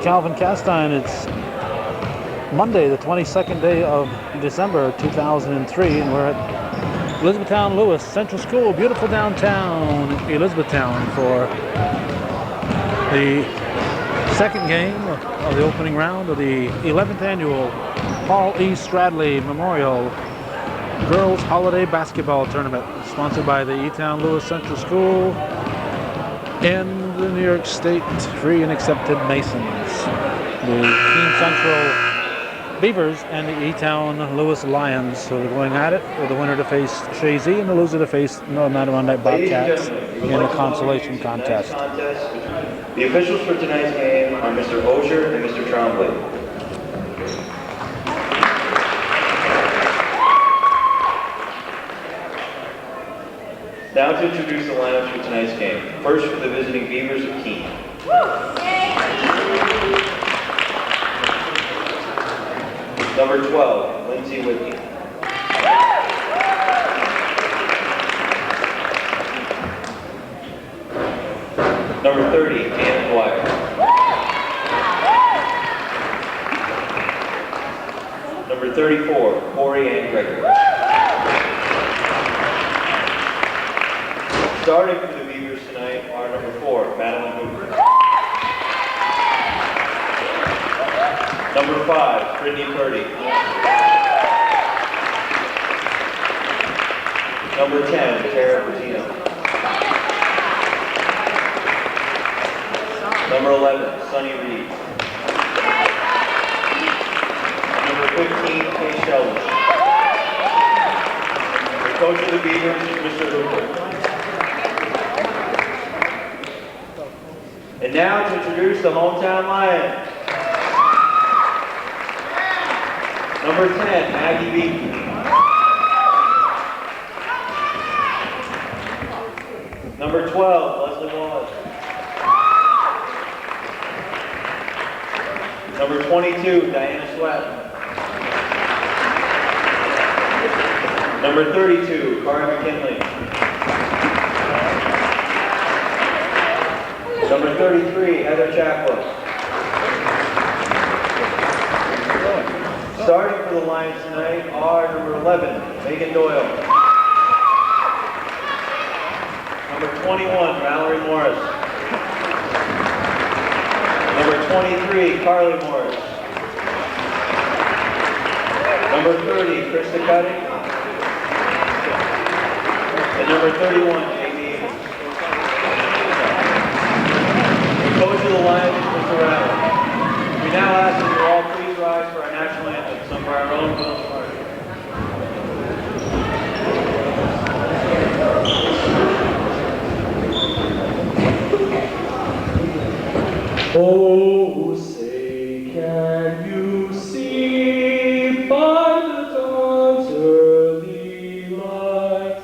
Calvin Castine. It's Monday, the 22nd day of December 2003, and we're at Elizabethtown-Lewis Central School, beautiful downtown Elizabethtown, for the second game of the opening round of the 11th annual Paul E. Stradley Memorial Girls Holiday Basketball Tournament, sponsored by the E-Town-Lewis Central School and the New York State Free and Accepted Masons. The Keene Central Beavers and the E-Town-Lewis Lions. So they're going at it, with the winner to face Shazy and the loser to face Northern Adirondack Bobcats in a consolation contest. The officials for tonight's game are Mr. Osher and Mr. Trombley. Now to introduce the lineups for tonight's game. First for the visiting Beavers of Keene. Number 12, Lindsay Whitney. Number 30, Anna Dwyer. Number 34, Corey Ann Gregory. Starting for the Beavers tonight are number 4, Madeline Hoover. Number 5, Brittany Purdy. Number 10, Tara Patino. Number 11, Sunny Reed. Number 15, Kay Sheldon. The coach of the Beavers is Mr. Hoover. And now to introduce the hometown Lion. Number 10, Maggie Beaton. Number 12, Leslie Wallace. Number 22, Diana Sweat. Number 32, Cara McKinley. Number 33, Heather Chaplin. Starting for the Lions tonight are number 11, Megan Doyle. Number 21, Valerie Morris. Number 23, Carly Morris. Number 30, Krista Cutting. And number 31, Jamie Evans. The coach of the Lions is Mr. Rattle. We now ask that you all please rise for our national anthem, sung by our own Will Smart. Oh, say, can you see by the dawn's early light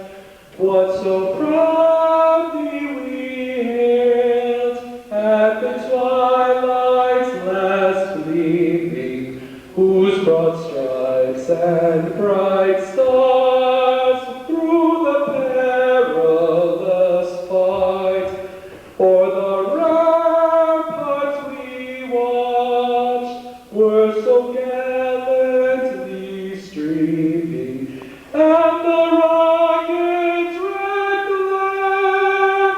what so proudly we hailed at the twilight's last gleaming, whose broad stripes and bright stars through the perilous fight o'er the ramparts we watched were so gallantly streaming, and the rocket's red glare,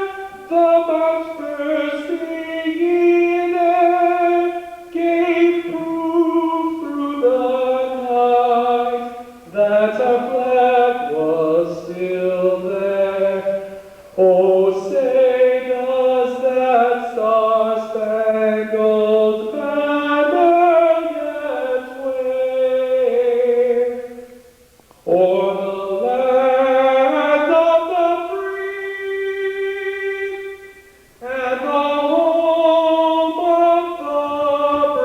the bombs bursting in air, gave proof through the night that our flag was still there. Oh, say does that star-spangled banner yet wave o'er the land of the free and the home of the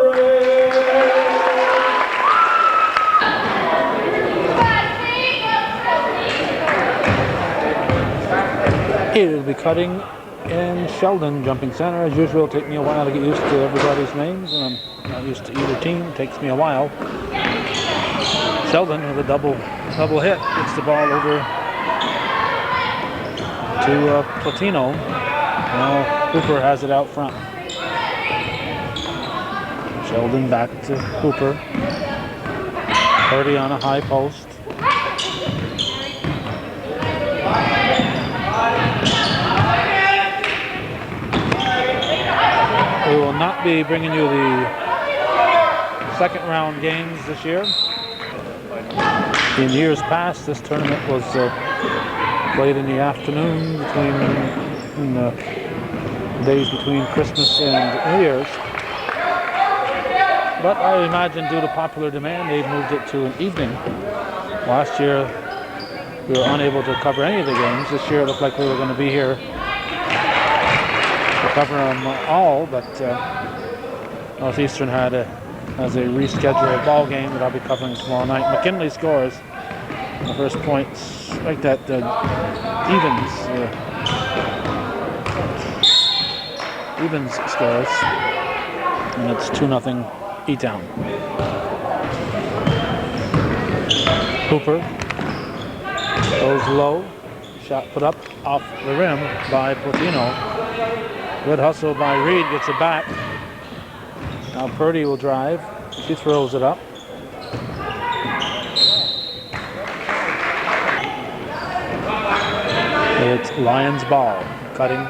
brave? It'll be cutting in Sheldon, jumping center. As usual, it'll take me a while to get used to everybody's names, and I'm not used to either team. It takes me a while. Sheldon with a double hit gets the ball over to Platino. Now Hooper has it out front. Sheldon back to Hooper. Purdy on a high post. We will not be bringing you the second round games this year. In years past, this tournament was played in the afternoon between days between Christmas and New Year's. But I imagine due to popular demand, they moved it to an evening. Last year, we were unable to cover any of the games. This year, it looked like we were going to be here to cover them all, but Northeastern has a rescheduled ball game that I'll be covering tomorrow night. McKinley scores the first points, like that Evans scores, and it's 2-0 E-Town. Hooper goes low, shot put up off the rim by Platino. Good hustle by Reed, gets it back. Now Purdy will drive. She throws it up. It's Lions ball. Cutting.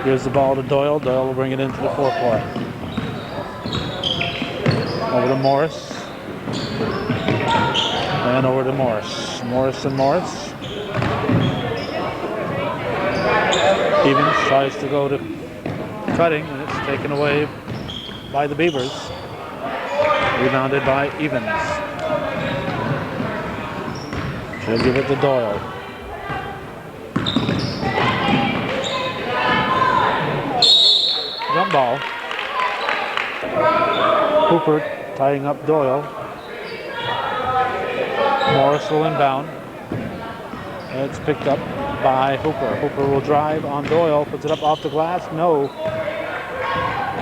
Gives the ball to Doyle. Doyle will bring it into the forecourt. Over to Morris. And over to Morris. Morris and Morris. Evans tries to go to Cutting, and it's taken away by the Beavers. Rebounded by Evans. She'll give it to Doyle. Jump ball. Hooper tying up Doyle. Morris will inbound. It's picked up by Hooper. Hooper will drive on Doyle, puts it up off the glass. No.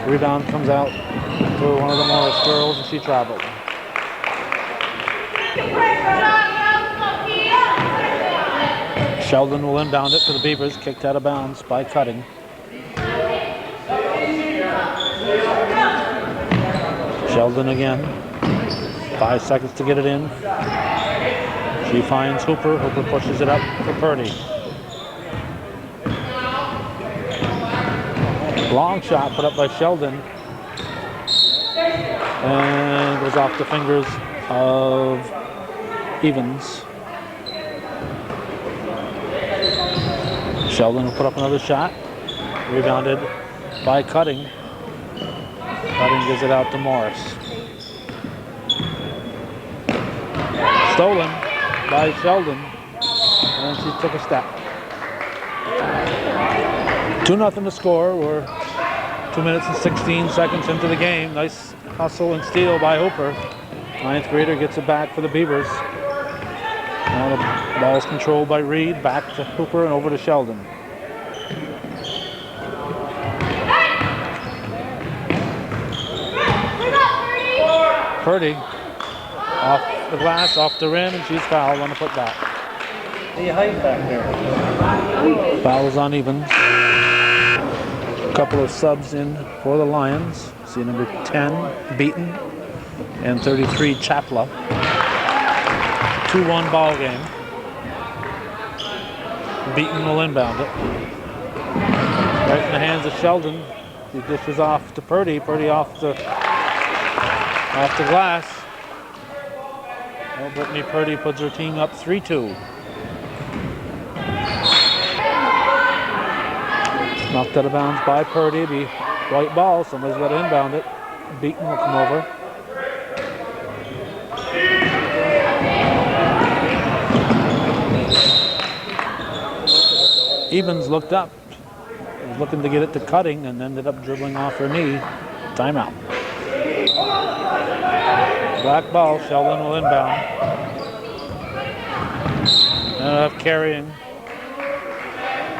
Rebound comes out to one of the Morris girls, and she traveled. Sheldon will inbound it for the Beavers, kicked out of bounds by Cutting. Sheldon again. 5 seconds to get it in. She finds Hooper. Hooper pushes it up for Purdy. Long shot put up by Sheldon. And goes off the fingers of Evans. Sheldon will put up another shot. Rebounded by Cutting. Cutting gives it out to Morris. Stolen by Sheldon. And she took a step. 2-0 to score. We're 2 minutes and 16 seconds into the game. Nice hustle and steal by Hooper. Ninth grader gets it back for the Beavers. Now the ball is controlled by Reed. Back to Hooper and over to Sheldon. Purdy off the glass, off the rim, and she's fouled on the putback. The height back there. Fouls on Evans. A couple of subs in for the Lions. See number 10, Beaton, and 33, Chapla. 2-1 ball game. Beaton will inbound it. Right in the hands of Sheldon. He dishes off to Purdy. Purdy off the glass. Well, Brittany Purdy puts her team up 3-2. Knocked out of bounds by Purdy. Be white ball. Somebody's got to inbound it. Beaton will come over. Evans looked up. Was looking to get it to Cutting and ended up dribbling off her knee. Timeout. Black ball. Sheldon will inbound. And carrying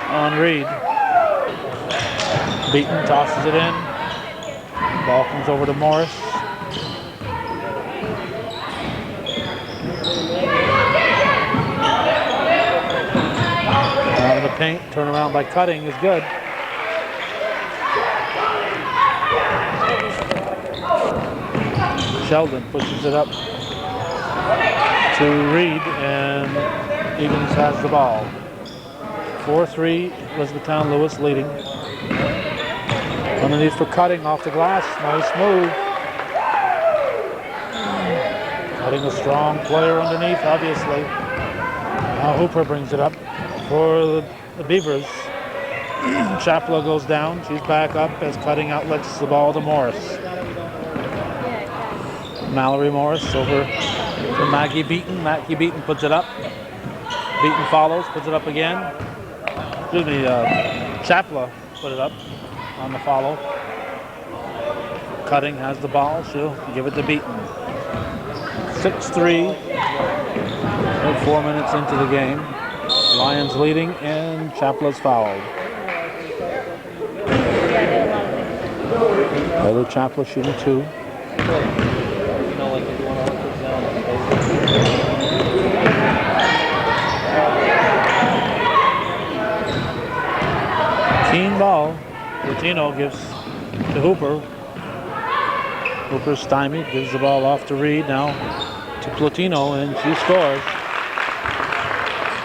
on Reed. Beaton tosses it in. Ball comes over to Morris. Out of the paint, turnaround by Cutting is good. Sheldon pushes it up to Reed, and Evans has the ball. 4-3, Elizabethtown-Lewis leading. Underneath for Cutting off the glass. Nice move. Cutting a strong player underneath, obviously. Now Hooper brings it up for the Beavers. Chapla goes down. She's back up as Cutting outlets the ball to Morris. Mallory Morris over to Maggie Beaton. Maggie Beaton puts it up. Beaton follows, puts it up again. Excuse me, Chapla put it up on the follow. Cutting has the ball. She'll give it to Beaton. 6-3. 4 minutes into the game. Lions leading, and Chapla's fouled. Heather Chapla shooting 2. Keene ball. Latino gives to Hooper. Hooper stymied, gives the ball off to Reed, now to Platino, and she scores.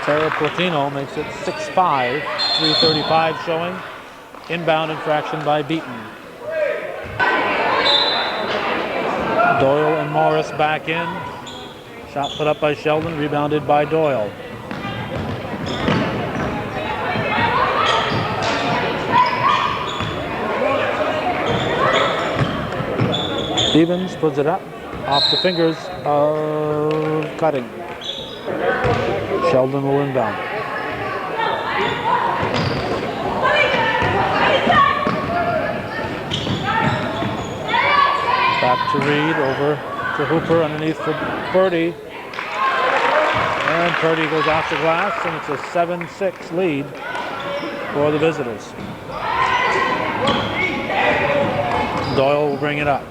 Tara Platino makes it 6-5, 3:35 showing. Inbound infraction by Beaton. Doyle and Morris back in. Shot put up by Sheldon, rebounded by Doyle. Evans puts it up off the fingers of Cutting. Sheldon will inbound. Back to Reed, over to Hooper, underneath for Purdy. And Purdy goes off the glass, and it's a 7-6 lead for the visitors. Doyle will bring it up.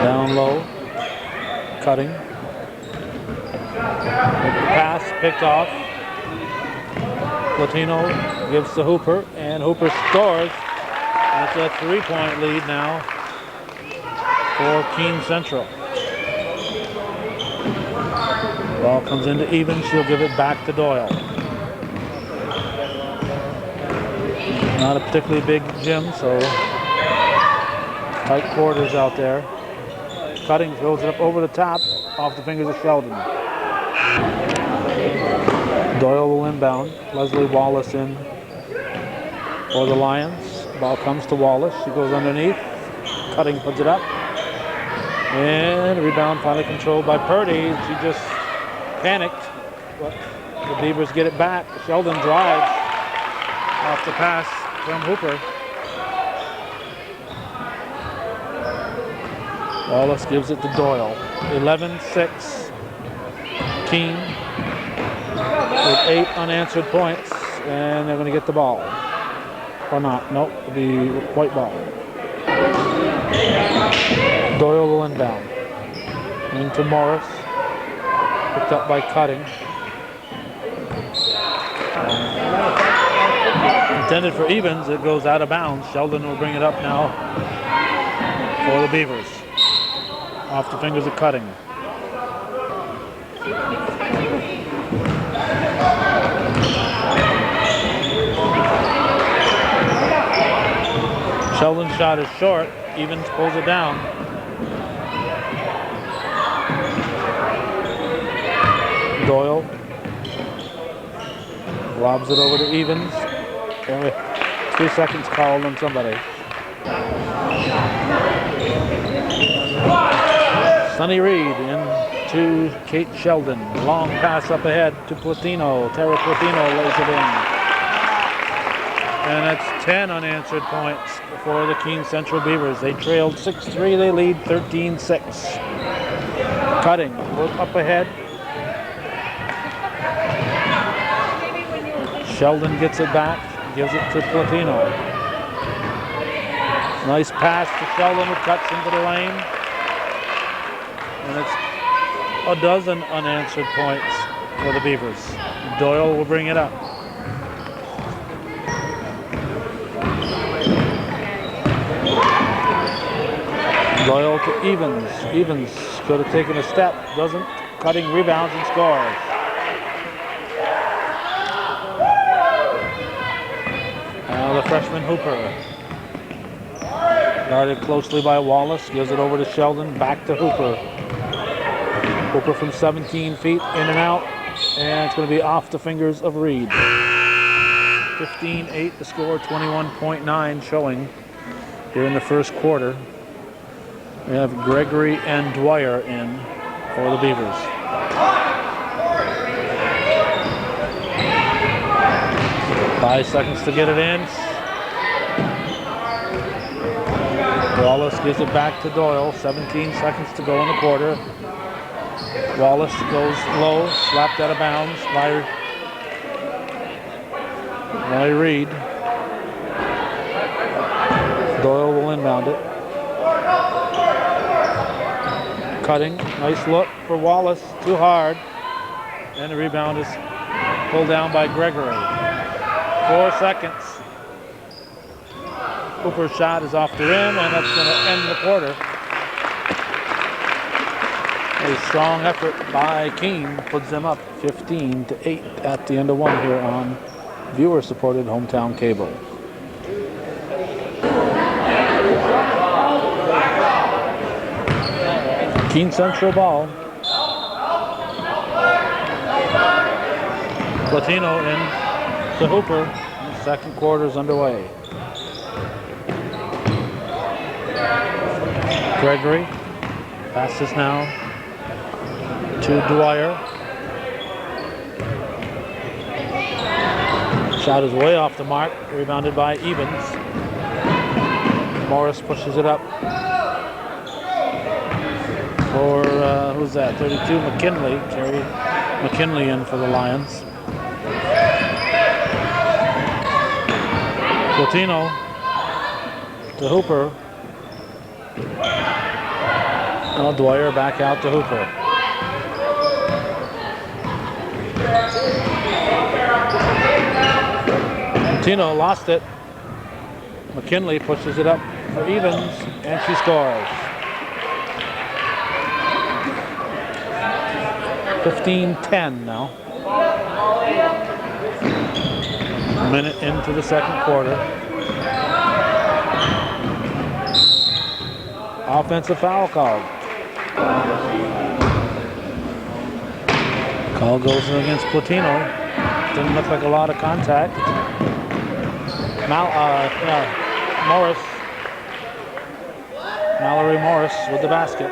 Down low, Cutting. Pass picked off. Latino gives to Hooper, and Hooper scores. That's a 3-point lead now for Keene Central. Ball comes into Evans. She'll give it back to Doyle. Not a particularly big gym, so tight quarters out there. Cutting throws it up over the top, off the fingers of Sheldon. Doyle will inbound. Leslie Wallace in for the Lions. Ball comes to Wallace. She goes underneath. Cutting puts it up. And the rebound finally controlled by Purdy. She just panicked, but the Beavers get it back. Sheldon drives off the pass from Hooper. Wallace gives it to Doyle. 11-6. Keene with 8 unanswered points, and they're going to get the ball. Or not. Nope, it'll be white ball. Doyle will inbound. Into Morris. Picked up by Cutting. Intended for Evans. It goes out of bounds. Sheldon will bring it up now for the Beavers. Off the fingers of Cutting. Sheldon's shot is short. Evans pulls it down. Doyle lobs it over to Evans. 3 seconds called on somebody. Sunny Reed into Kate Sheldon. Long pass up ahead to Platino. Tara Platino lays it in. And that's 10 unanswered points for the Keene Central Beavers. They trailed 6-3. They lead 13-6. Cutting up ahead. Sheldon gets it back. Gives it to Platino. Nice pass to Sheldon, who cuts into the lane. And it's a dozen unanswered points for the Beavers. Doyle will bring it up. Doyle to Evans. Evans could have taken a step, doesn't. Cutting, rebounds, and scores. Now the freshman Hooper. Guarded closely by Wallace, gives it over to Sheldon, back to Hooper. Hooper from 17 feet, in and out, and it's going to be off the fingers of Reed. 15-8 the score, 21.9 showing here in the first quarter. We have Gregory and Dwyer in for the Beavers. Five seconds to get it in. Wallace gives it back to Doyle. 17 seconds to go in the quarter. Wallace goes low, slapped out of bounds by Reed. Doyle will inbound it. Cutting, nice look for Wallace, too hard. And the rebound is pulled down by Gregory. 4 seconds. Hooper's shot is off the rim, and that's going to end the quarter. A strong effort by Keene puts them up 15-8 at the end of one here on viewer-supported hometown cable. Keene Central ball. Platino in to Hooper. The second quarter is underway. Gregory passes now to Dwyer. Shot is way off the mark, rebounded by Evans. Morris pushes it up for, who's that, 32, McKinley. Carried McKinley in for the Lions. Platino to Hooper. Now Dwyer back out to Hooper. Platino lost it. McKinley pushes it up for Evans, and she scores. 15-10 now. A minute into the second quarter. Offensive foul called. Call goes against Platino. Didn't look like a lot of contact. Mallory Morris with the basket.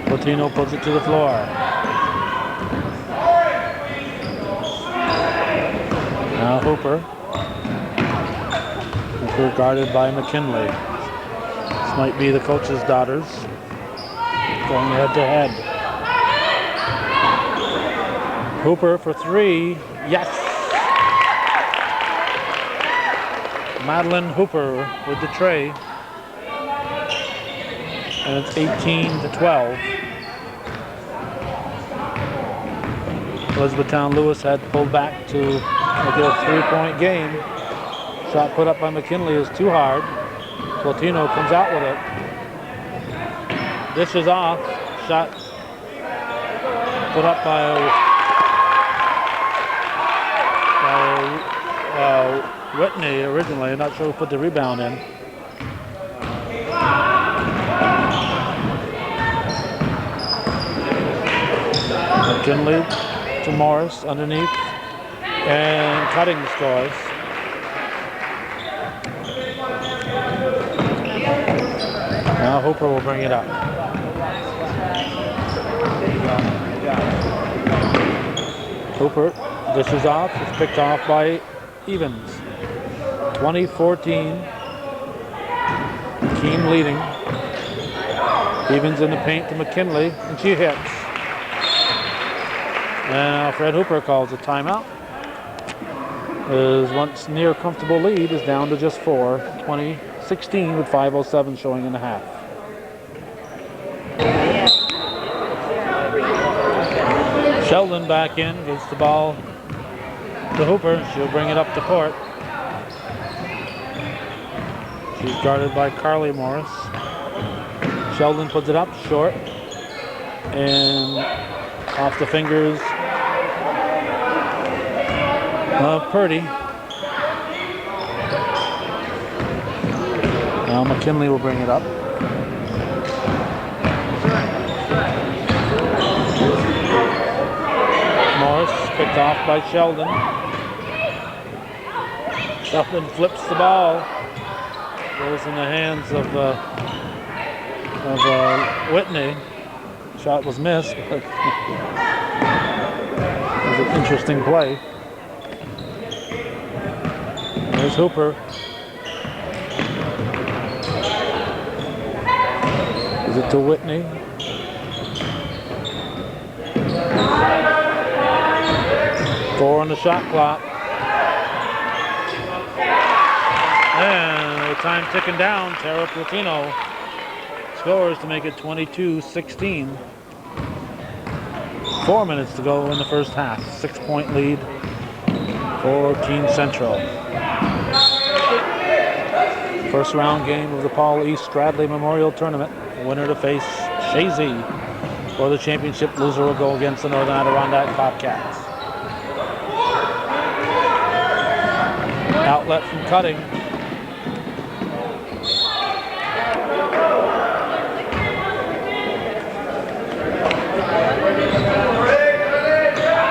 Platino puts it to the floor. Now Hooper. Hooper guarded by McKinley. This might be the coach's daughters going head to head. Hooper for three. Yes! Madeline Hooper with the tray. And it's 18-12. Elizabethtown-Lewis had pulled back to make it a 3-point game. Shot put up by McKinley is too hard. Platino comes out with it. Dish is off. Shot put up by Whitney originally. I'm not sure who put the rebound in. McKinley to Morris underneath, and cutting scores. Now Hooper will bring it up. Hooper dishes off. It's picked off by Evans. 20-14. Keene leading. Evans in the paint to McKinley, and she hits. And Fred Hooper calls a timeout. His once near comfortable lead is down to just 4. 20-16 with 5:07 showing in the half. Sheldon back in, gives the ball to Hooper. She'll bring it up to court. She's guarded by Carly Morris. Sheldon puts it up short and off the fingers of Purdy. Now McKinley will bring it up. Morris picked off by Sheldon. Sheldon flips the ball. Goes in the hands of Whitney. Shot was missed, but it was an interesting play. There's Hooper. Is it to Whitney? Four on the shot clock. And with time ticking down, Tara Platino scores to make it 22-16. 4 minutes to go in the first half. 6-point lead for Keene Central. First round game of the Paul E. Stradley Memorial Tournament. Winner to face Shazy for the championship. Loser will go against the Northern Adirondack Bobcats. Outlet from Cutting.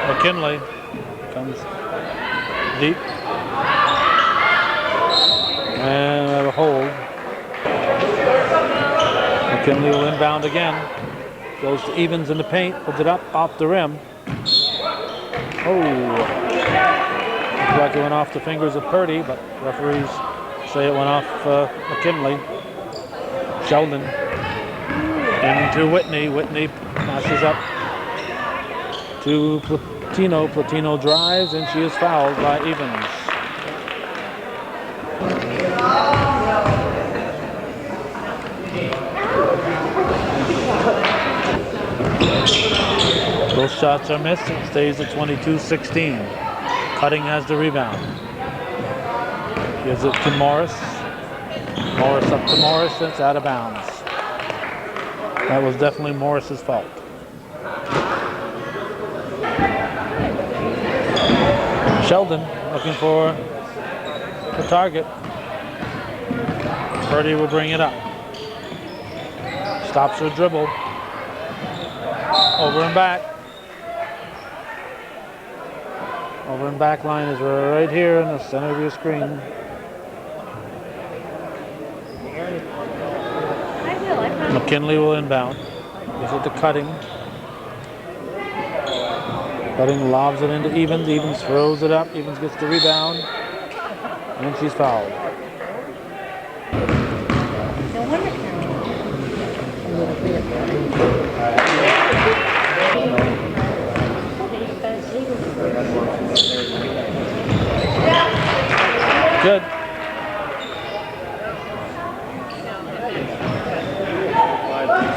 McKinley comes deep and have a hold. McKinley will inbound again. Goes to Evans in the paint, puts it up off the rim. Oh, looks like it went off the fingers of Purdy, but referees say it went off McKinley. Sheldon into Whitney. Whitney passes up to Platino. Platino drives and she is fouled by Evans. Both shots are missed. It stays at 22-16. Cutting has the rebound. Gives it to Morris. Morris up to Morris, and it's out of bounds. That was definitely Morris's fault. Sheldon looking for the target. Purdy will bring it up. Stops her dribble. Over and back. Over and back line is right here in the center of your screen. McKinley will inbound. Gives it to Cutting. Cutting lobs it into Evans. Evans throws it up. Evans gets the rebound. And she's fouled. No wonder Good.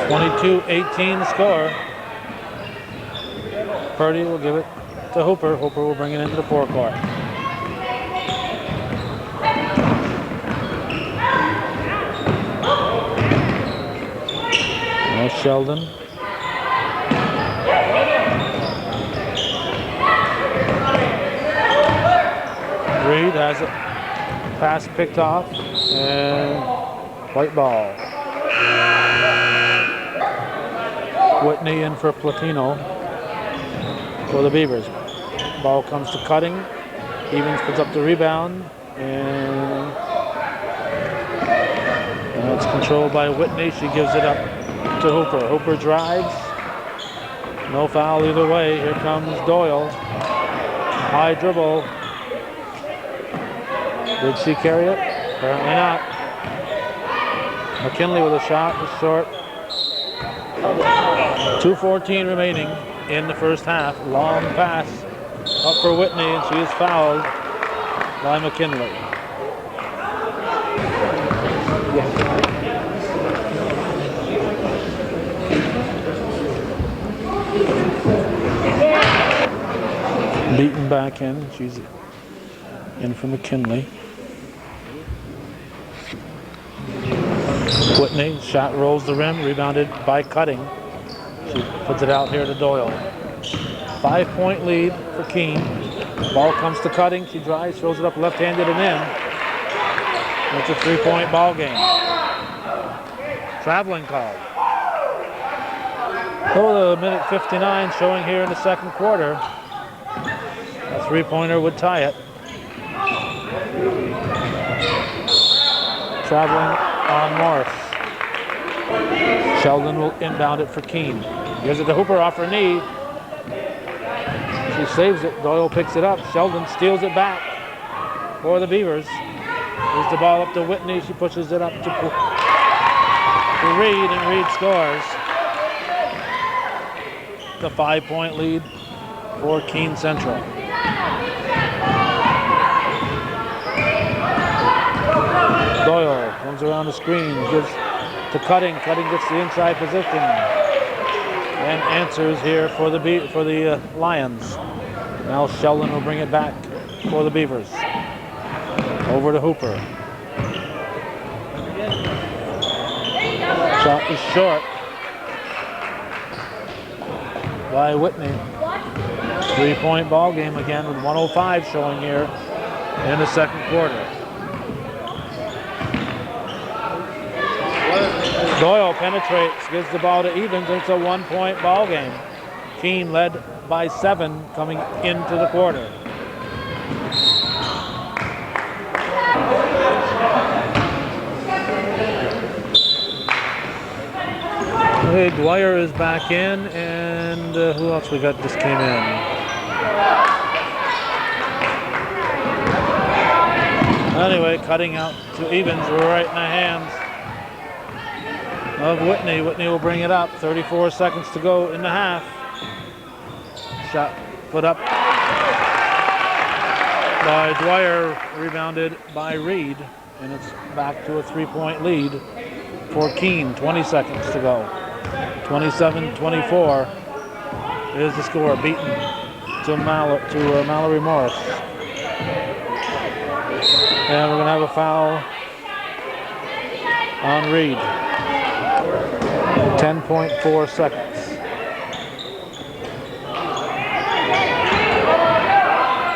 (22-18) the score. Purdy will give it to Hooper. Hooper will bring it into the forecourt. Now Sheldon. Reed has it. Pass picked off and white ball. Whitney in for Platino for the Beavers. Ball comes to Cutting. Evans puts up the rebound and it's controlled by Whitney. She gives it up to Hooper. Hooper drives. No foul either way. Here comes Doyle. High dribble. Did she carry it? Apparently not. McKinley with a shot is short. 2:14 remaining in the first half. Long pass up for Whitney, and she is fouled by McKinley. Beaten back in. She's in for McKinley. Whitney, shot rolls the rim, rebounded by Cutting. She puts it out here to Doyle. 5-point lead for Keene. Ball comes to Cutting. She drives, throws it up left-handed and in. It's a 3-point ball game. Traveling call. Oh, the minute 59 showing here in the second quarter. A 3-pointer would tie it. Traveling on Morris. Sheldon will inbound it for Keene. Gives it to Hooper off her knee. She saves it. Doyle picks it up. Sheldon steals it back for the Beavers. Moves the ball up to Whitney. She pushes it up to Reed, and Reed scores. The 5-point lead for Keene Central. Doyle comes around the screen, gives to Cutting. Cutting gets the inside position and answers here for the Lions. Now Sheldon will bring it back for the Beavers. Over to Hooper. Shot is short by Whitney. 3-point ball game again with 1:05 showing here in the second quarter. Doyle penetrates, gives the ball to Evans, and it's a 1-point ball game. Keene led by 7 coming into the quarter. Okay, Dwyer is back in, and who else we got just came in? Anyway, cutting out to Evans, right in the hands of Whitney. Whitney will bring it up. 34 seconds to go in the half. Shot put up by Dwyer, rebounded by Reed, and it's back to a 3-point lead for Keene. 20 seconds to go. 27-24 is the score. Beaten to Mallory Morris. And we're going to have a foul on Reed. 10.4 seconds.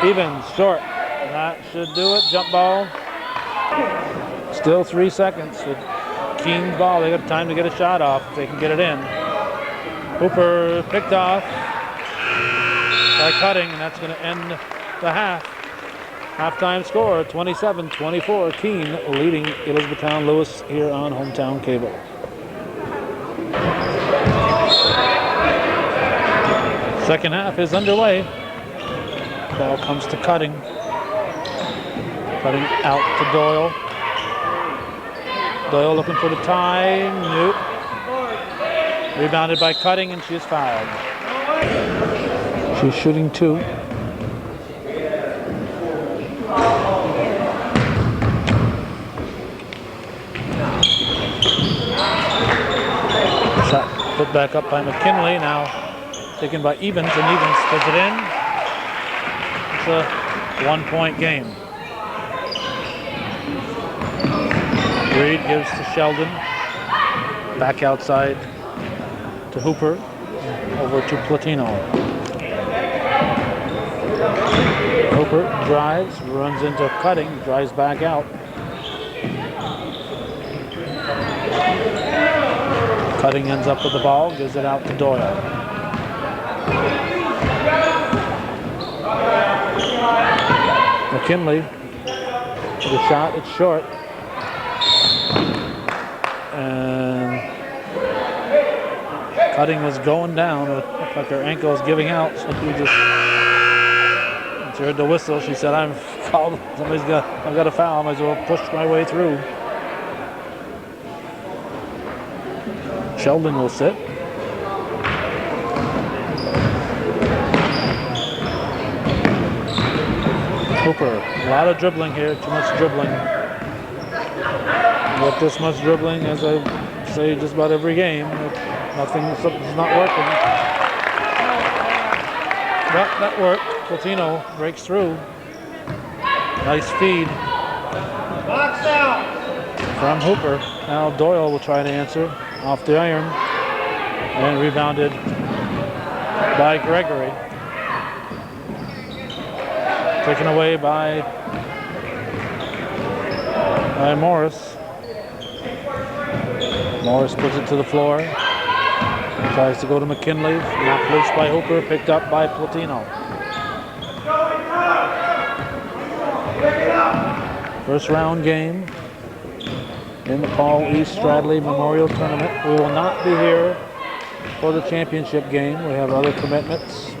Evans, short. That should do it. Jump ball. Still 3 seconds with Keene's ball. They got time to get a shot off if they can get it in. Hooper picked off by Cutting, and that's going to end the half. Halftime score, 27-24. Keene leading Elizabethtown-Lewis here on Hometown Cable. Second half is underway. Ball comes to Cutting. Cutting out to Doyle. Doyle looking for the tie. Nope. Rebounded by Cutting, and she is fouled. She's shooting 2. Shot put back up by McKinley. Now taken by Evans, and Evans puts it in. It's a 1-point game. Reed gives to Sheldon. Back outside to Hooper. Over to Platino. Hooper drives, runs into Cutting, drives back out. Cutting ends up with the ball, gives it out to Doyle. McKinley, the shot, it's short. And Cutting was going down. It looked like her ankle was giving out, so she just heard the whistle. She said, "I'm fouled. I've got a foul. I might as well push my way through." Sheldon will sit. Hooper, a lot of dribbling here. Too much dribbling. With this much dribbling, as I say just about every game, something's not working. But that worked. Platino breaks through. Nice feed from Hooper. Now Doyle will try to answer off the iron and rebounded by Gregory. Taken away by Morris. Morris puts it to the floor. Tries to go to McKinley. Knocked loose by Hooper. Picked up by Platino. First round game in the Paul E. Stradley Memorial Tournament. We will not be here for the championship game. We have other commitments.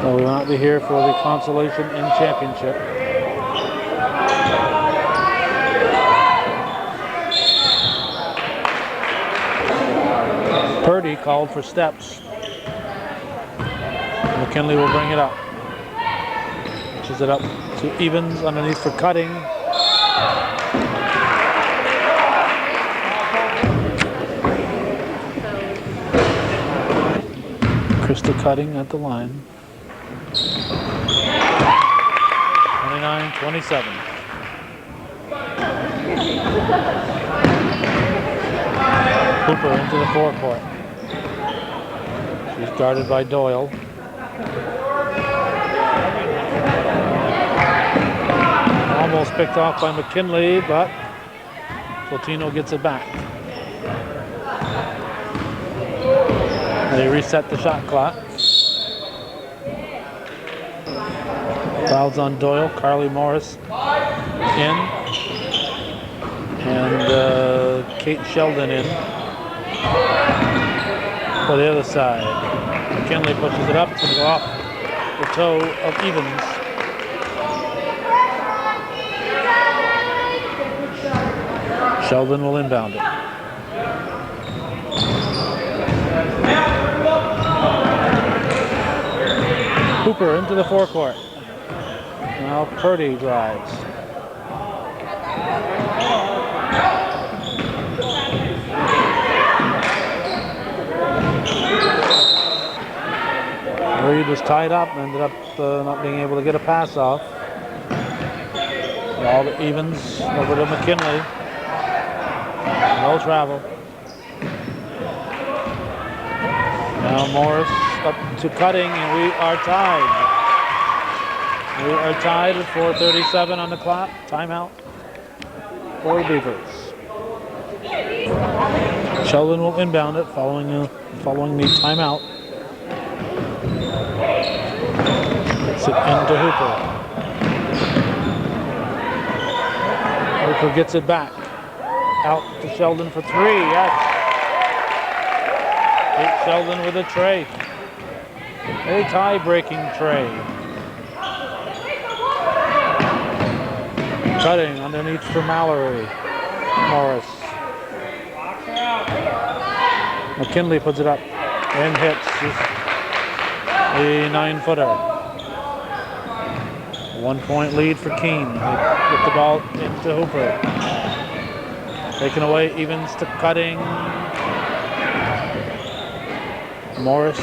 So we will not be here for the consolation and championship. Purdy called for steps. McKinley will bring it up. Pushes it up to Evans underneath for Cutting. Krista Cutting at the line. 29-27. Hooper into the forecourt. She's guarded by Doyle. Almost picked off by McKinley, but Platino gets it back. They reset the shot clock. Fouls on Doyle. Carly Morris in. And Kate Sheldon in. For the other side. McKinley pushes it up. It's going to go off the toe of Evans. Sheldon will inbound it. Hooper into the forecourt. Now Purdy drives. Reed was tied up, ended up not being able to get a pass off. All the Evans over to McKinley. No travel. Now Morris up to Cutting, and we are tied. We are tied with 4:37 on the clock. Timeout for the Beavers. Sheldon will inbound it following the timeout. Gets it into Hooper. Hooper gets it back. Out to Sheldon for three. Yes. Kate Sheldon with a tray. A tie-breaking tray. Cutting underneath for Mallory. Morris. McKinley puts it up and hits. A 9-footer. 1-point lead for Keene. They get the ball into Hooper. Taken away, Evans to Cutting. Morris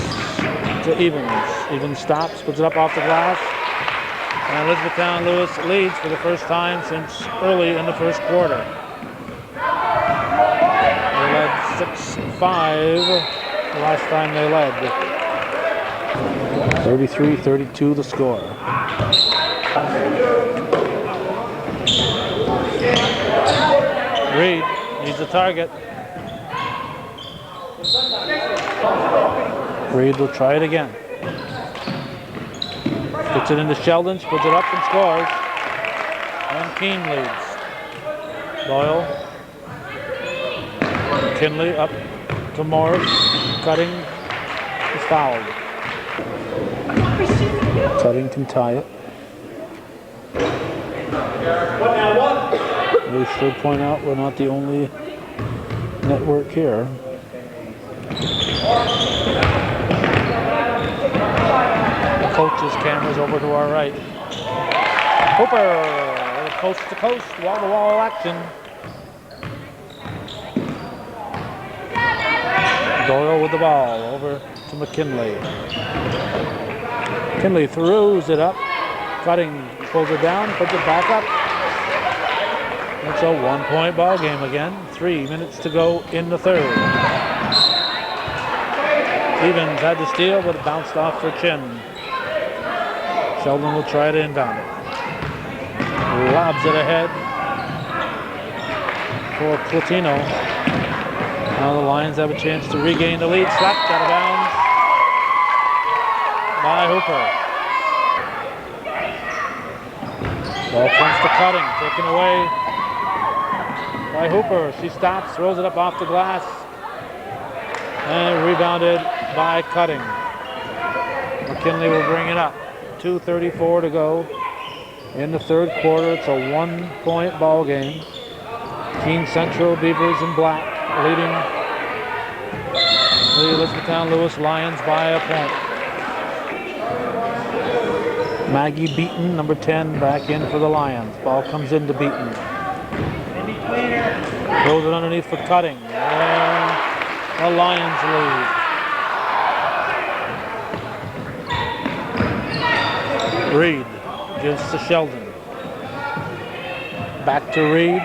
to Evans. Evans stops, puts it up off the glass. And Elizabethtown-Lewis leads for the first time since early in the first quarter. They led 6-5 the last time they led. 33-32 the score. Reed needs a target. Reed will try it again. Gets it into Sheldon, she puts it up and scores. And Keene leads. Doyle. McKinley up to Morris. Cutting is fouled. Cutting can tie it. We should point out we're not the only network here. The coach's camera's over to our right. Hooper, coast to coast, wall to wall action. Doyle with the ball over to McKinley. McKinley throws it up. Cutting pulls it down, puts it back up. It's a 1-point ball game again. 3 minutes to go in the third. Evans had the steal, but it bounced off her chin. Sheldon will try to inbound it. Lobs it ahead for Platino. Now the Lions have a chance to regain the lead. Slapped out of bounds by Hooper. Ball comes to Cutting, taken away by Hooper. She stops, throws it up off the glass, and rebounded by Cutting. McKinley will bring it up. 2:34 to go in the third quarter. It's a 1-point ball game. Keene Central Beavers in black leading the Elizabethtown-Lewis Lions by a point. Maggie Beaton, number 10, back in for the Lions. Ball comes into Beaton. Throws it underneath for Cutting. And the Lions lead. Reed gives to Sheldon. Back to Reed.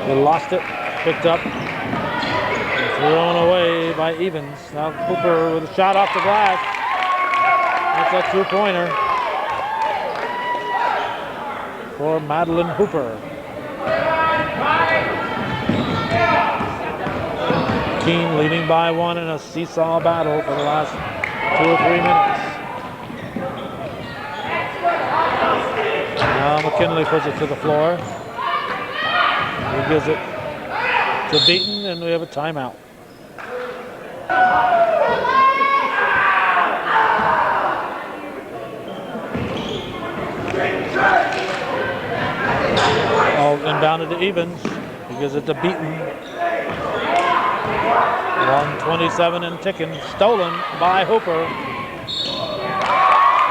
They lost it, picked up, and thrown away by Evans. Now Hooper with a shot off the glass. That's a 2-pointer for Madeline Hooper. Keene leading by 1 in a seesaw battle for the last 2 or 3 minutes. Now McKinley puts it to the floor. He gives it to Beaton, and we have a timeout. Oh, inbounded to Evans. He gives it to Beaton. 1:27 and ticking. Stolen by Hooper.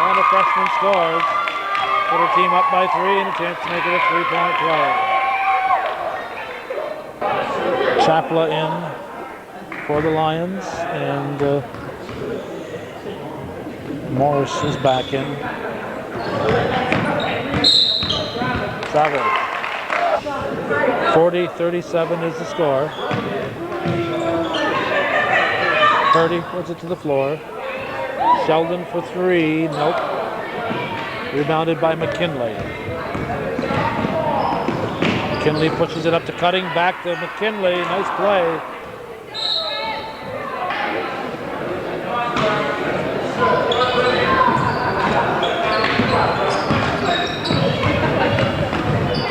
And the freshman scores. Put her team up by 3 and a chance to make it a 3-point play. Chapla in for the Lions, and Morris is back in. Travel. 40-37 is the score. Purdy puts it to the floor. Sheldon for 3. Nope. Rebounded by McKinley. McKinley pushes it up to Cutting. Back to McKinley. Nice play.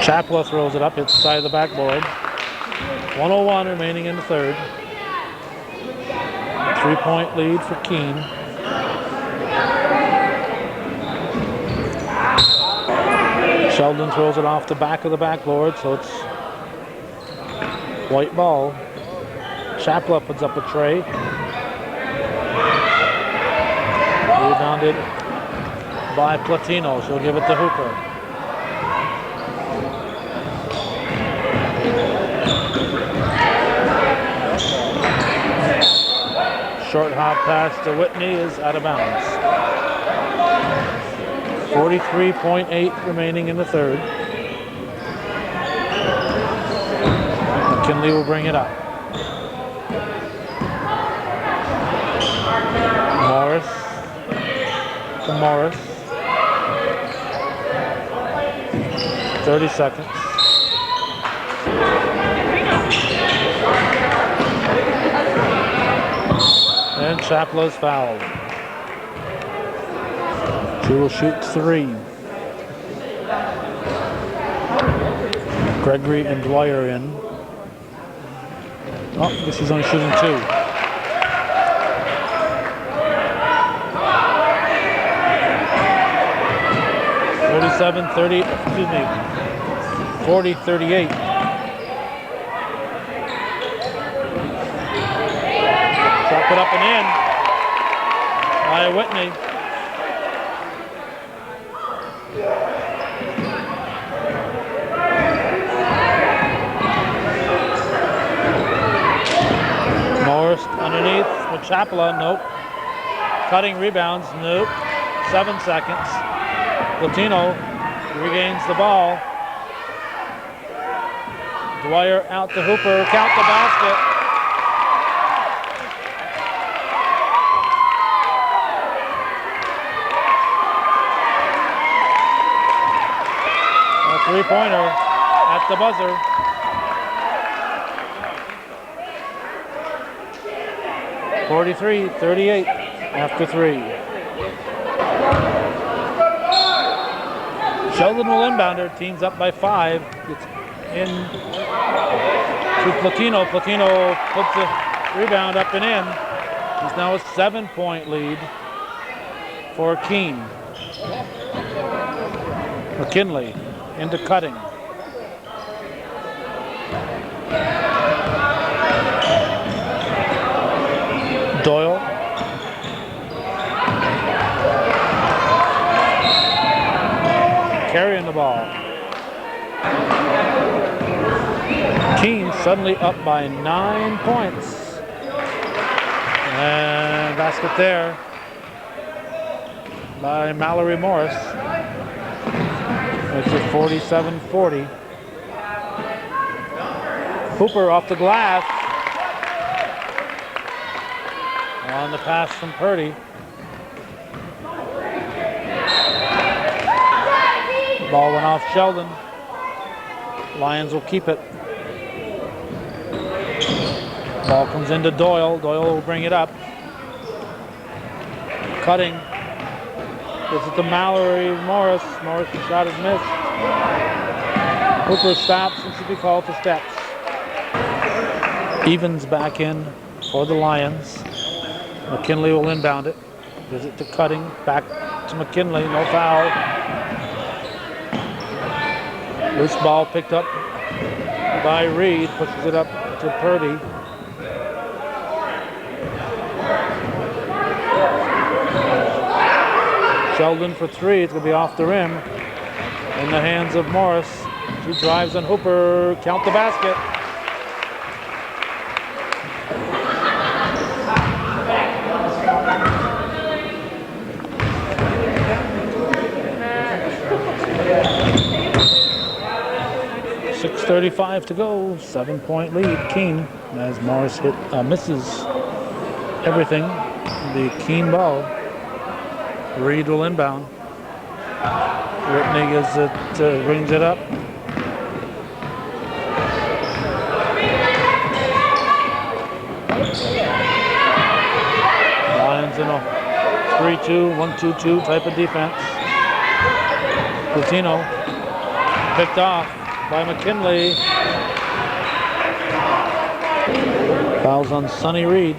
Chapla throws it up. Hits the side of the backboard. 1:01 remaining in the third. 3-point lead for Keene. Sheldon throws it off the back of the backboard, so it's white ball. Chapla puts up a tray. Rebounded by Platino. She'll give it to Hooper. Short hop pass to Whitney is out of bounds. 43.8 remaining in the third. McKinley will bring it up. Morris to Morris. 30 seconds. And Chapla's fouled. She will shoot 3. Gregory and Dwyer in. Oh, I guess he's only shooting 2. Excuse me, 40-38. Shot put up and in by Whitney. Morris underneath with Chapala, nope. Cutting rebounds, nope. 7 seconds. Latino regains the ball. Dwyer out to Hooper. Count the basket. A three-pointer at the buzzer. (43-38) after three. Sheldon will inbound her. Team's up by 5. Gets in to Platino. Platino puts the rebound up and in. It's now a 7-point lead for Keene. McKinley into Cutting. Doyle. Carrying the ball. Keene suddenly up by 9 points. And basket there by Mallory Morris. It's a 47-40. Hooper off the glass. On the pass from Purdy. The ball went off Sheldon. Lions will keep it. Ball comes into Doyle. Doyle will bring it up. Cutting. Gives it to Mallory Morris. Morris' shot is missed. Hooper stops and should be called for steps. Evans back in for the Lions. McKinley will inbound it. Gives it to Cutting. Back to McKinley. No foul. Loose ball picked up by Reed. Pushes it up to Purdy. Sheldon for three. It's going to be off the rim. In the hands of Morris. He drives on Hooper. Count the basket. .35 to go, 7-point lead, Keene, as Morris misses everything, the Keene ball. Reed will inbound. Whitney brings it up. Lions in a 3-2, 1-2-2 type of defense. Platino picked off by McKinley. Fouls on Sonny Reed.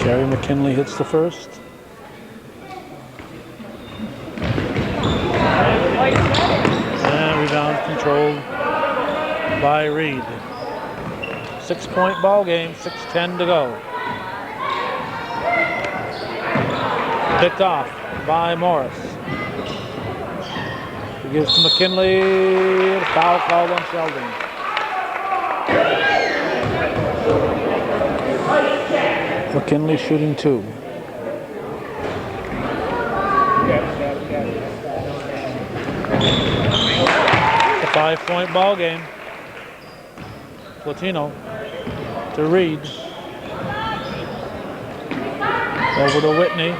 Jerry McKinley hits the first. And rebound controlled by Reed. 6-point ball game, 6:10 to go. Picked off by Morris. He gives to McKinley. Foul called on Sheldon. McKinley shooting 2. It's a 5-point ball game. Platino to Reed. Over to Whitney.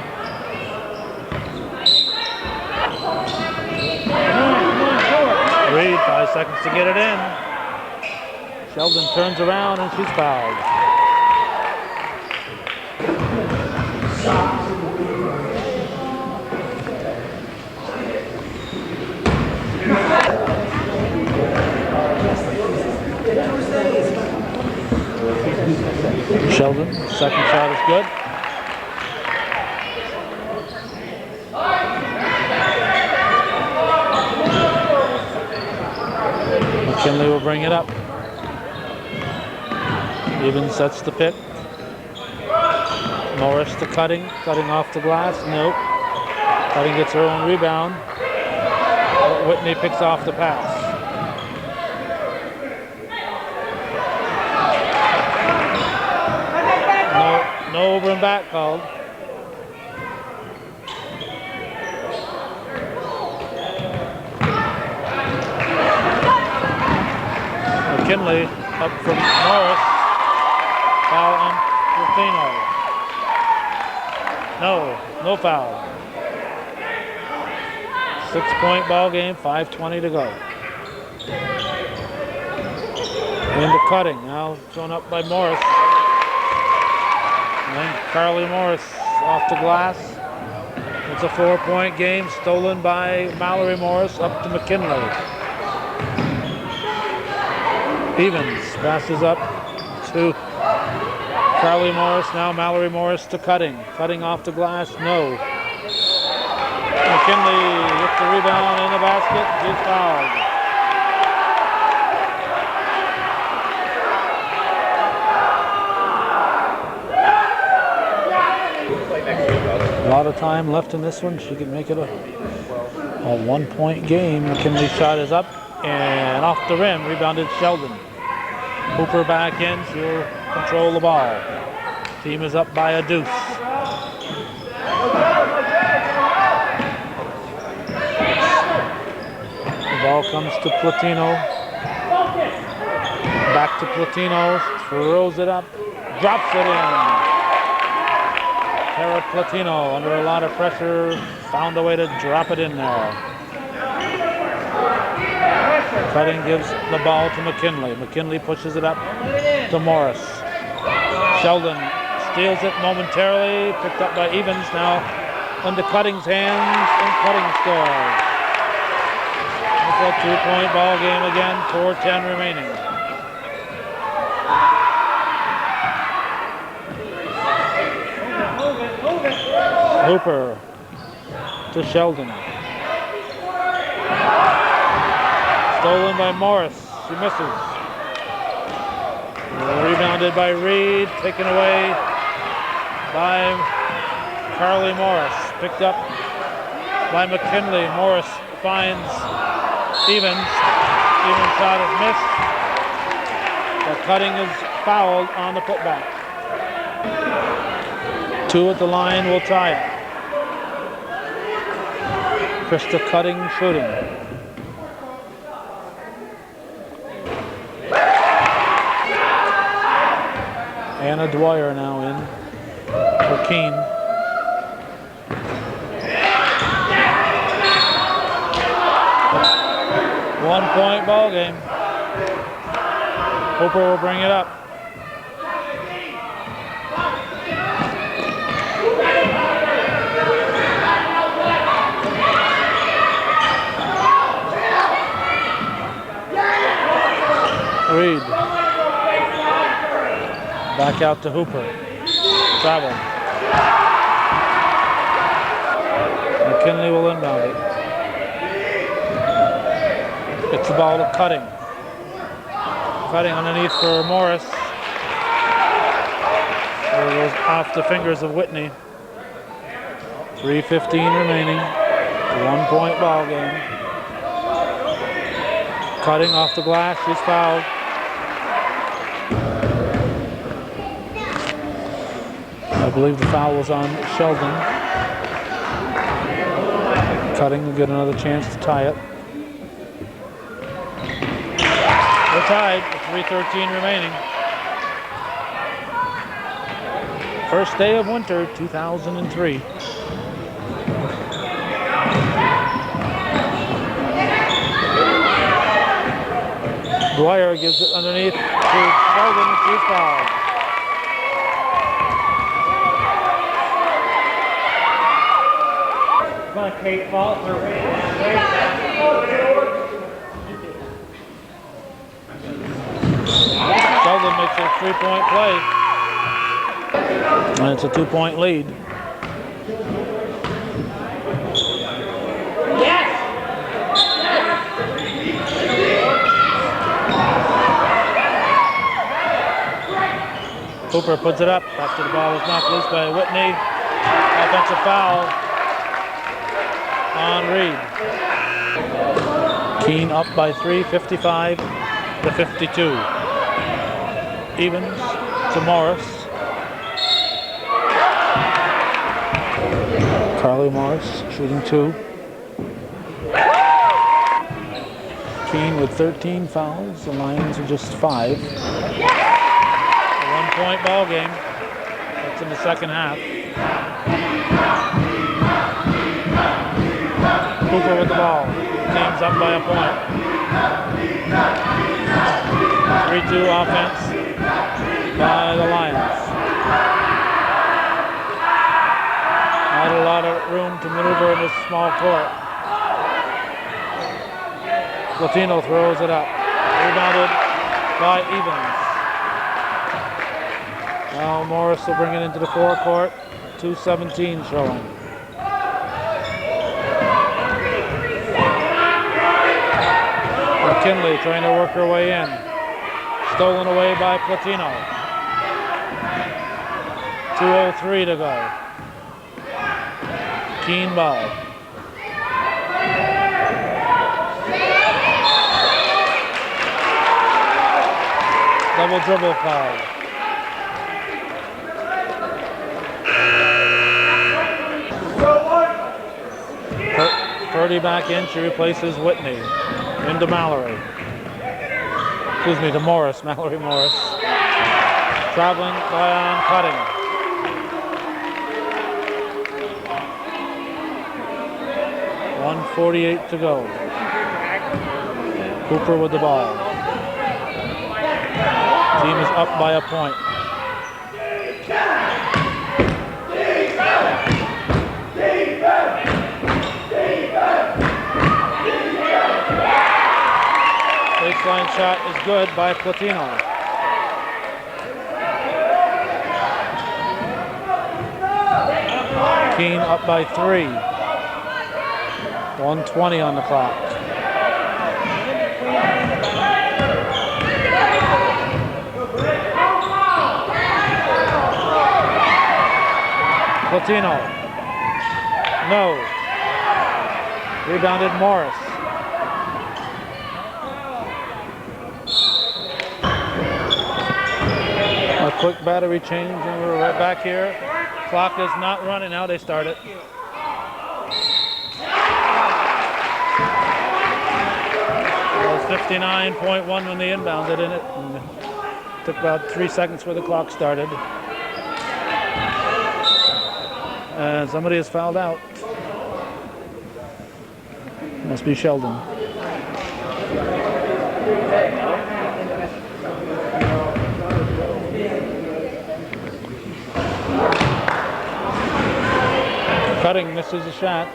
Reed, 5 seconds to get it in. Sheldon turns around and she's fouled. Sheldon, second shot is good. McKinley will bring it up. Evans sets the pick. Morris to Cutting. Cutting off the glass. Nope. Cutting gets her own rebound. Whitney picks off the pass. No over and back called. McKinley up from Morris. Foul on Platino. No foul. 6-point ball game, 5:20 to go. Into Cutting, now thrown up by Morris. And then Carly Morris off the glass. It's a 4-point game, stolen by Mallory Morris up to McKinley. Evans passes up to Carly Morris, now Mallory Morris to Cutting. Cutting off the glass, no. McKinley with the rebound in the basket, she's fouled. A lot of time left in this one. She can make it a 1-point game. McKinley's shot is up and off the rim. Rebounded Sheldon. Hooper back in. She'll control the ball. Team is up by a deuce. The ball comes to Platino. Back to Platino. Throws it up. Drops it in. Tara Platino, under a lot of pressure, found a way to drop it in there. Cutting gives the ball to McKinley. McKinley pushes it up to Morris. Sheldon steals it momentarily, picked up by Evans, now under Cutting's hands, and Cutting scores. It's a 2-point ball game again, 4:10 remaining. Hooper to Sheldon. Stolen by Morris. She misses. Rebounded by Reed. Taken away by Carly Morris. Picked up by McKinley. Morris finds Evans. Evans' shot is missed. But Cutting is fouled on the putback. 2 at the line will tie it. Krista Cutting shooting. Anna Dwyer now in for Keene. One-point ball game. Hooper will bring it up. Reed. Back out to Hooper. Travel. McKinley will inbound it. Gets the ball to Cutting. Cutting underneath for Morris. It goes off the fingers of Whitney. 3:15 remaining. 1-point ball game. Cutting off the glass. She's fouled. I believe the foul was on Sheldon. Cutting will get another chance to tie it. We're tied with 3:13 remaining. First day of winter, 2003. Dwyer gives it underneath to Sheldon. She's fouled. Come on, Kate, fall for Sheldon makes a 3-point play. And it's a 2-point lead. Hooper puts it up after the ball was knocked loose by Whitney. Offensive foul on Reed. Keene up by 3, 55 to 52. Evans to Morris. Carly Morris shooting 2. Keene with 13 fouls. The Lions are just 5. A 1-point ball game. That's in the second half. Cooper with the ball. Team's up by a point. 3-2 offense by the Lions. Not a lot of room to maneuver in this small court. Latino throws it up. Rebounded by Evans. Now Morris will bring it into the forecourt. 2:17 showing. McKinley trying to work her way in. Stolen away by Platino. 2:03 to go. Keene ball. Double dribble foul. Purdy back in. She replaces Whitney. Into Mallory. Excuse me, to Morris. Mallory Morris. Traveling by on Cutting. .148 to go. Cooper with the ball. Team is up by a point. Baseline shot is good by Platino. Keene up by 3. 1:20 on the clock. Platino. No. Rebounded Morris. A quick battery change and we're right back here. Clock is not running now, they start it. It was 59.1 when they inbounded in it. And it took about 3 seconds where the clock started. And somebody is fouled out. Must be Sheldon. Cutting misses a shot.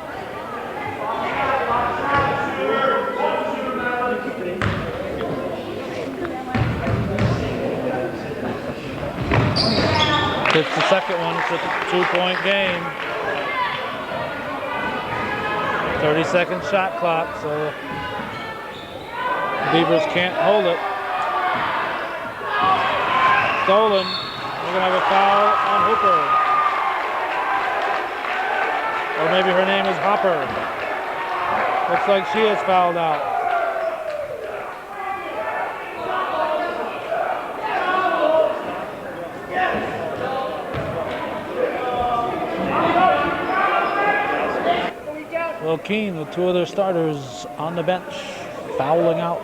It's the second one. It's a 2-point game. 30-second shot clock, so Beavers can't hold it. Stolen. We're going to have a foul on Hooper. Or maybe her name is Hopper. Looks like she is fouled out. Well, Keene with 2 of their starters on the bench, fouling out.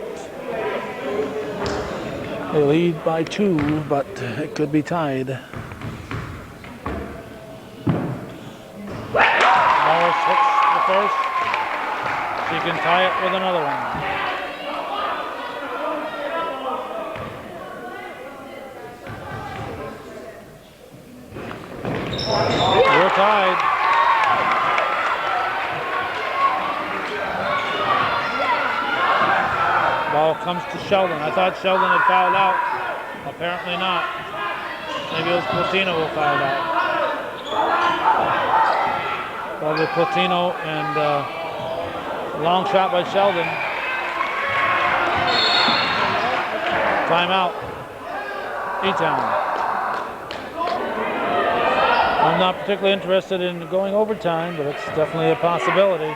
They lead by 2, but it could be tied. Morris hits the first. She can tie it with another one. We're tied. Ball comes to Sheldon. I thought Sheldon had fouled out. Apparently not. Maybe it was Platino who fouled out. Probably Platino and long shot by Sheldon. Timeout. E-Town. I'm not particularly interested in going overtime, but it's definitely a possibility.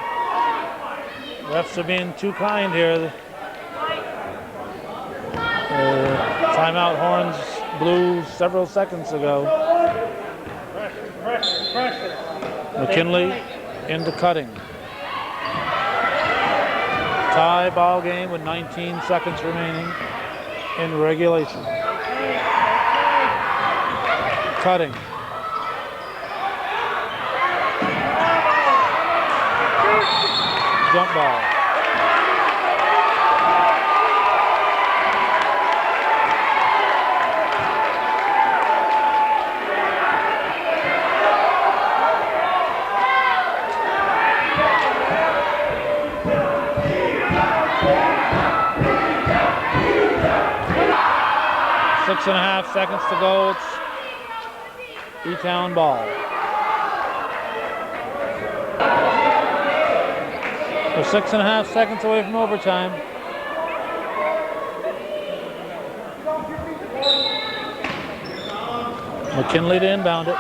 Refs are being too kind here. Timeout horns blew several seconds ago. McKinley into Cutting. Tie ball game with 19 seconds remaining in regulation. Cutting. Jump ball. Six and a half seconds to go. It's E-Town ball. We're 6.5 seconds away from overtime. McKinley to inbound it.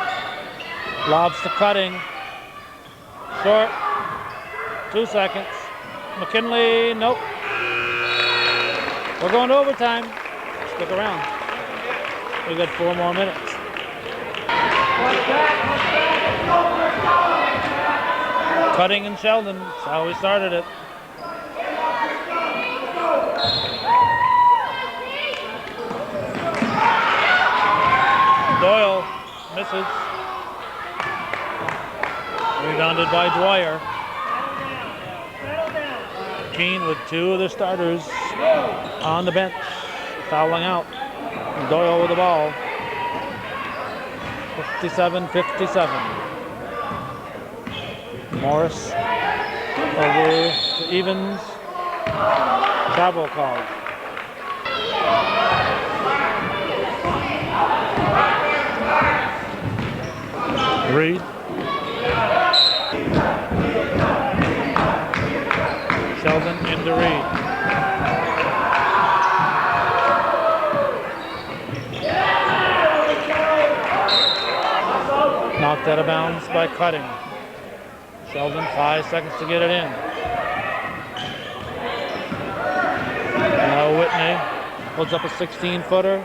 Lobs to Cutting. Short. 2 seconds. McKinley, nope. We're going to overtime. Stick around. We got 4 more minutes. Cutting and Sheldon, that's how we started it. Doyle misses. Rebounded by Dwyer. Keene with 2 of the starters on the bench, fouling out. Doyle with the ball. 57-57. Morris over to Evans. Travel call. Reed. Sheldon into Reed. Knocked out of bounds by Cutting. Sheldon, 5 seconds to get it in. Now Whitney holds up a 16-footer.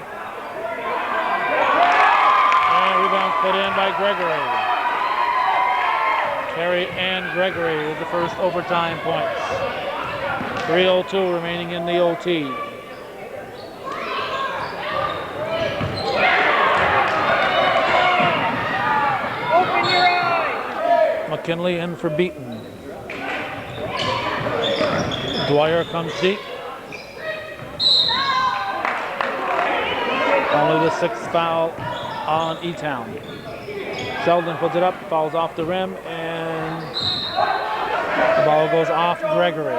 And rebound put in by Gregory. Terry and Gregory with the first overtime points. 3:02 remaining in the OT. McKinley in for Beaton. Dwyer comes deep. Only the 6th foul on E-Town. Sheldon puts it up, fouls off the rim, and the ball goes off Gregory.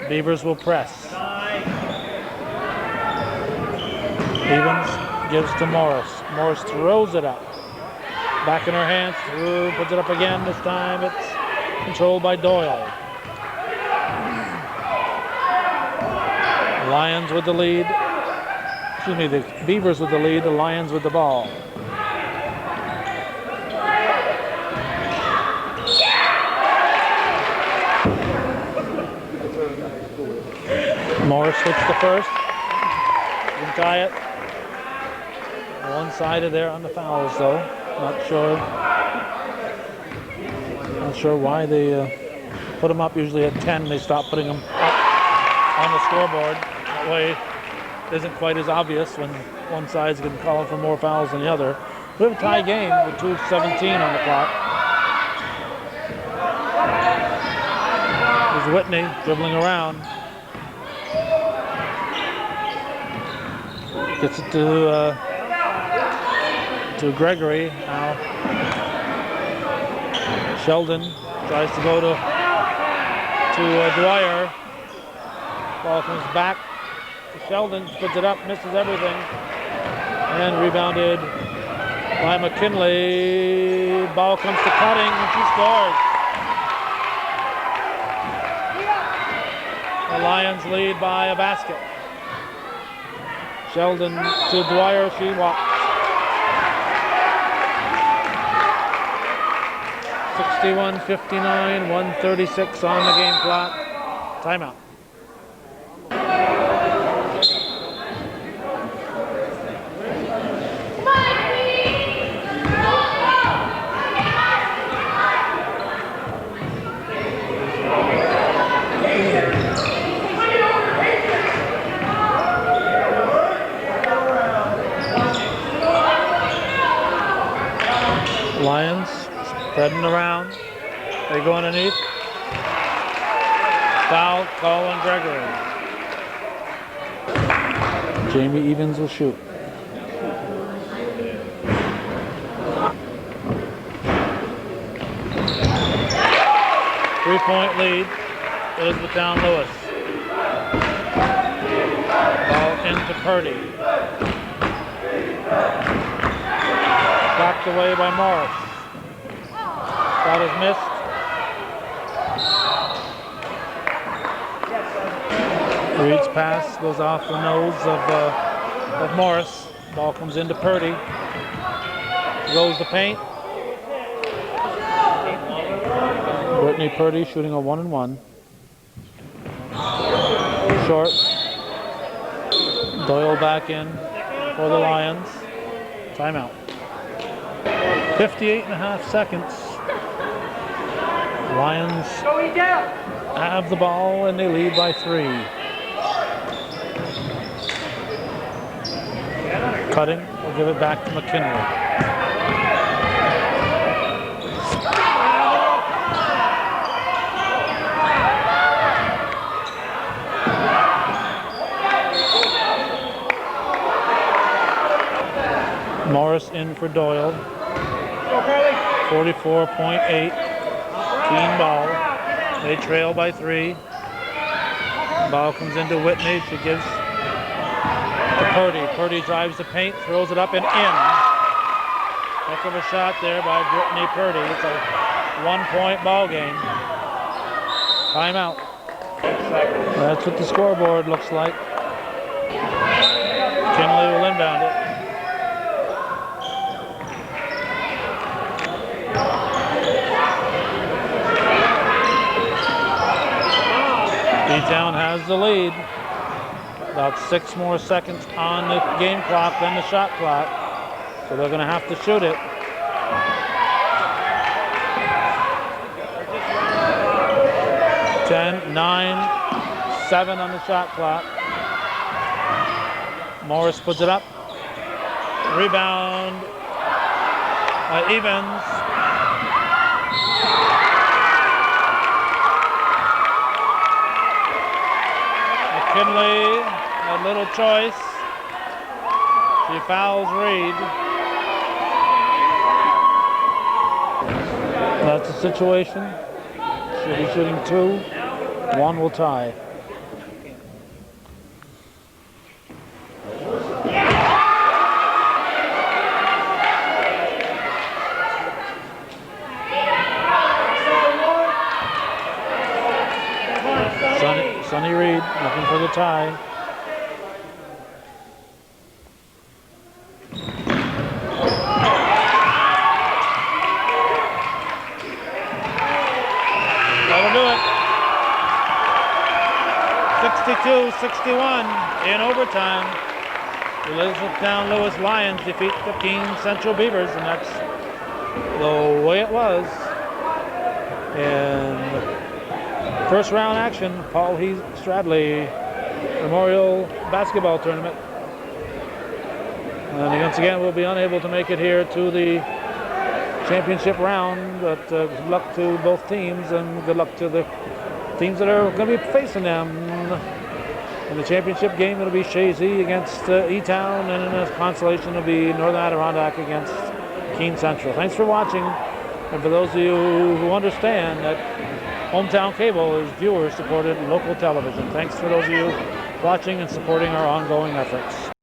Beavers will press. Evans gives to Morris. Morris throws it up. Back in her hands, through, puts it up again. This time it's controlled by Doyle. Lions with the lead. Excuse me, the Beavers with the lead, the Lions with the ball. Morris hits the first. Can tie it. One-sided there on the fouls, though. Not sure why they put them up. Usually at 10, they stop putting them up on the scoreboard. That way it isn't quite as obvious when one side's going to call for more fouls than the other. We have a tie game with 2:17 on the clock. There's Whitney dribbling around. Gets it to Gregory now. Sheldon tries to go to Dwyer. Ball comes back to Sheldon, puts it up, misses everything, and rebounded by McKinley. Ball comes to Cutting, and she scores. The Lions lead by a basket. Sheldon to Dwyer, she walks. 61-59, 1:36 on the game clock. Timeout. Spreading around. They go underneath. Foul call on Gregory. Jamie Evans will shoot. Three-point lead. Elizabethtown-Lewis. Ball into Purdy. Blocked away by Morris. Shot is missed. Reed's pass goes off the nose of Morris. Ball comes into Purdy. Goes the paint. Brittany Purdy shooting a 1-and-1. Short. Doyle back in for the Lions. Timeout. 58.5 seconds. Lions have the ball and they lead by 3. Cutting, we'll give it back to McKinley. Morris in for Doyle. 44.8. Keene ball. They trail by 3. Ball comes into Whitney. She gives to Purdy. Purdy drives the paint, throws it up and in. Heck of a shot there by Brittany Purdy. It's a 1-point ball game. Timeout. That's what the scoreboard looks like. Kinley will inbound it. E-Town has the lead. About 6 more seconds on the game clock than the shot clock. So they're going to have to shoot it. 10, 9, 7 on the shot clock. Morris puts it up. Rebound by Evans. McKinley, a little choice. She fouls Reed. That's the situation. She'll be shooting 2. 1 will tie. Sonny Reed looking for the tie. That'll do it. 62-61 in overtime. The Elizabethtown-Lewis Lions defeat the Keene Central Beavers, and that's the way it was. And first round action, Paul He Stradley Memorial Basketball Tournament. And once again, we'll be unable to make it here to the championship round, but good luck to both teams and good luck to the teams that are going to be facing them. In the championship game, it'll be Shazy against E-Town, and in the consolation, it'll be Northern Adirondack against Keene Central. Thanks for watching, and for those of you who understand that Hometown Cable is viewer-supported local television. Thanks for those of you watching and supporting our ongoing efforts.